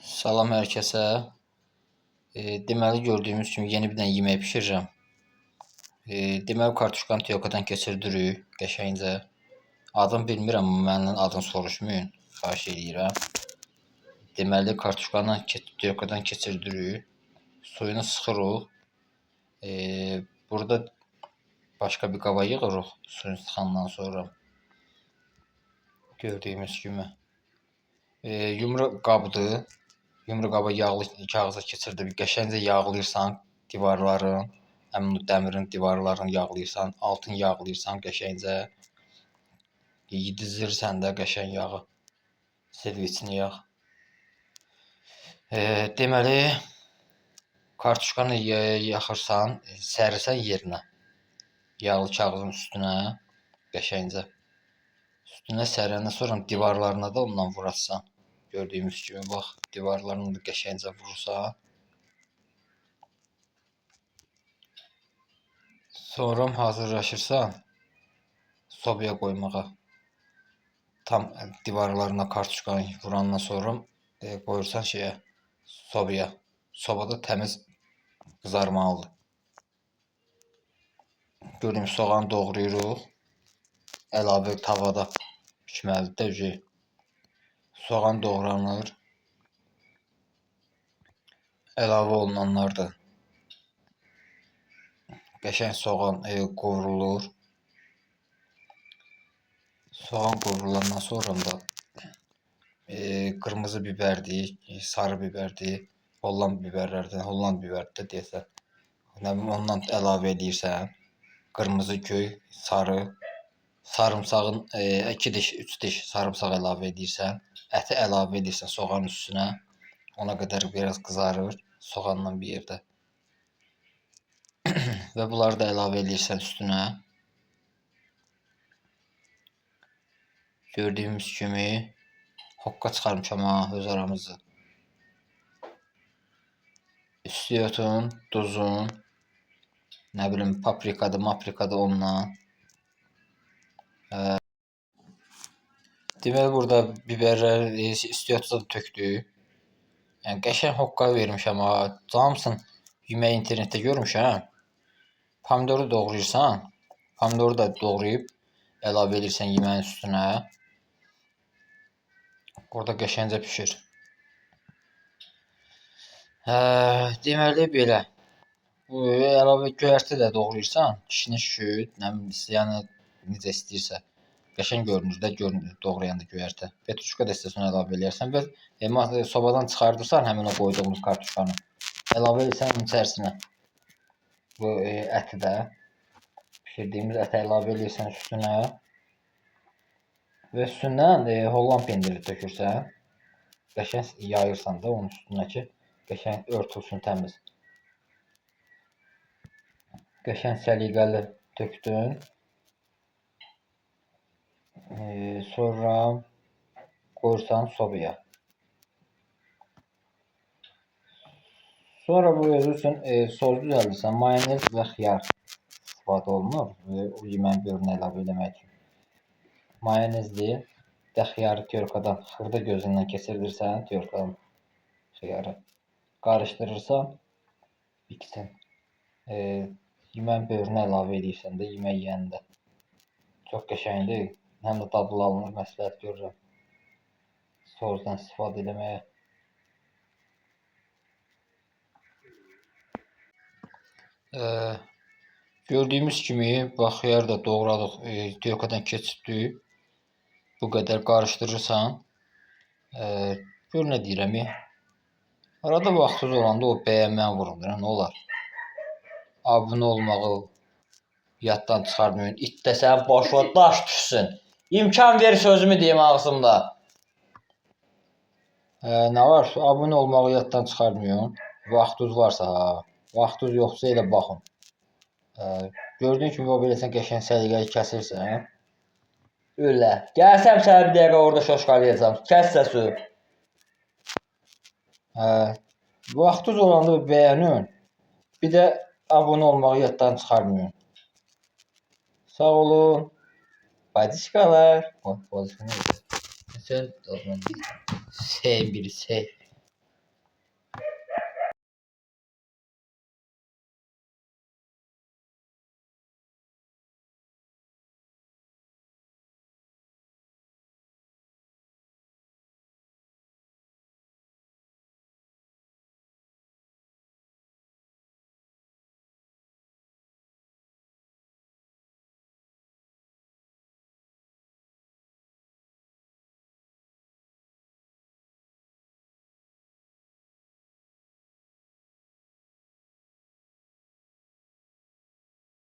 Salam hər kəsə. Deməli gördüyümüz kimi yeni bir dənə yemək bişirirəm. Deməli kartuşkanı tiyakadan keçirdirik qəşəngcə. Adını bilmirəm, amma məndən adını soruşmayın. Xahiş edirəm. Deməli kartuşkanı tiyakadan keçirdirik. Suyunu sıxırıq. Burada başqa bir qaba yığırıq suyunu sıxandan sonra. Gördüyümüz kimi. Yumru qabdır. Yumru qaba yağlı kağıza keçirdi. Qəşəngcə yağlayırsan divarların, həmin o dəmirin divarlarını yağlayırsan, altını yağlayırsan qəşəngcə. Yedizdirirsən də qəşəng yağı. Servisini yağ. Deməli kartuşkanı yaxırsan, sərirsən yerinə. Yağlı kağızın üstünə qəşəngcə. Üstünə sərəndən sonra divarlarına da ondan vurarsan. Gördüyümüz kimi bax, divarlarını da qəşəngcə vurursan. Sonra hazırlaşırsan sobaya qoymağa. Tam divarlarına kartuşkanı vurandan sonra qoyursan sobaya. Sobada təmiz qızarmalıdır. Gördüyümüz soğanı doğrayırıq. Əlavə tavada pişməlidir. Soğan doğranır. Əlavə olunanlardır. Qəşəng soğan qovrulur. Soğan qovrulandan sonra da qırmızı bibərdir, sarı bibərdir, Holland bibərlərdən, Holland bibərdir desə. Ondan əlavə edirsən. Qırmızı köy, sarı, sarımsağın 2 diş, 3 diş sarımsaq əlavə edirsən. Əti əlavə edirsən soğanın üstünə. Ona qədər biraz qızarır soğanla bir yerdə. Və bunları da əlavə edirsən üstünə. Gördüyümüz kimi hoqqa çıxarmışam öz aramızda. İstiotun, duzun, nə bilim paprikadır ondan. Deməli burada biberləri istiotda da tökdük. Yəni qəşəng hoqqa vermişəm ha. Hamısını yemək internetdə görmüşəm. Pomidoru doğrayırsan, pomidoru da doğrayıb əlavə edirsən yeməyin üstünə. Orada qəşəngcə pişir. Deməli belə. Bu əlavə göyərti də doğrayırsan, kişniş, şüd, nə bilim, yəni necə istəyirsə. Qəşəng görünür də, doğrayanda göyərti. Petruşka da istəsən əlavə edərsən və sobadan çıxardırsan həmin o qoyduğumuz kartuşkanı. Əlavə edirsən onun içərisinə. Bu əti də pişirdiyimiz əti əlavə edirsən üstünə. Və üstündən Holland pendiri tökürsən. Qəşəng yayırsan da onun üstünə ki, qəşəng örtülsün təmiz. Qəşəng səliqəli tökdün. Sonra qoyursan sobaya. Sonra bu özü üçün sos düzəldirsən. Mayonez və xiyar istifadə olunur. O yeməyin böyrünə əlavə eləmək üçün. Mayonezli və xiyarı tyorkadan xırda gözündən keçirdirsən. Tyorkadan xiyarı qarışdırırsan. İkisini yeməyin böyrünə əlavə edirsən də yemək yeyəndə. Çox qəşəngdir. Həm də dadlı alınır, məsləhət görürəm. Sosdan istifadə eləməyə. Gördüyümüz kimi bax, xiyar da doğradıq, tiyakadan keçirdik. Bu qədər qarışdırırsan. Gör nə deyirəm. Arada vaxtınız olanda o bəyənməni vurun, nə olar? Abunə olmağı yaddan çıxarmayın. İtdə sənin başına daş düşsün. İmkan ver sözümü deyim ağzımda. Nə var? Abunə olmağı yaddan çıxarmayın. Vaxtınız varsa ha. Vaxtınız yoxsa elə baxın. Gördüyün kimi o beləsən qəşəng səliqəli kəsirsən. Öyle. Gəlsəm sənə bir dəqiqə orada şoşqalayacağam. Kəs səsi. Vaxtınız olanda bəyənin. Bir də abunə olmağı yaddan çıxarmayın. Sağ olun. Badişkalar. Badişka neydi? Sen, sev biri sev.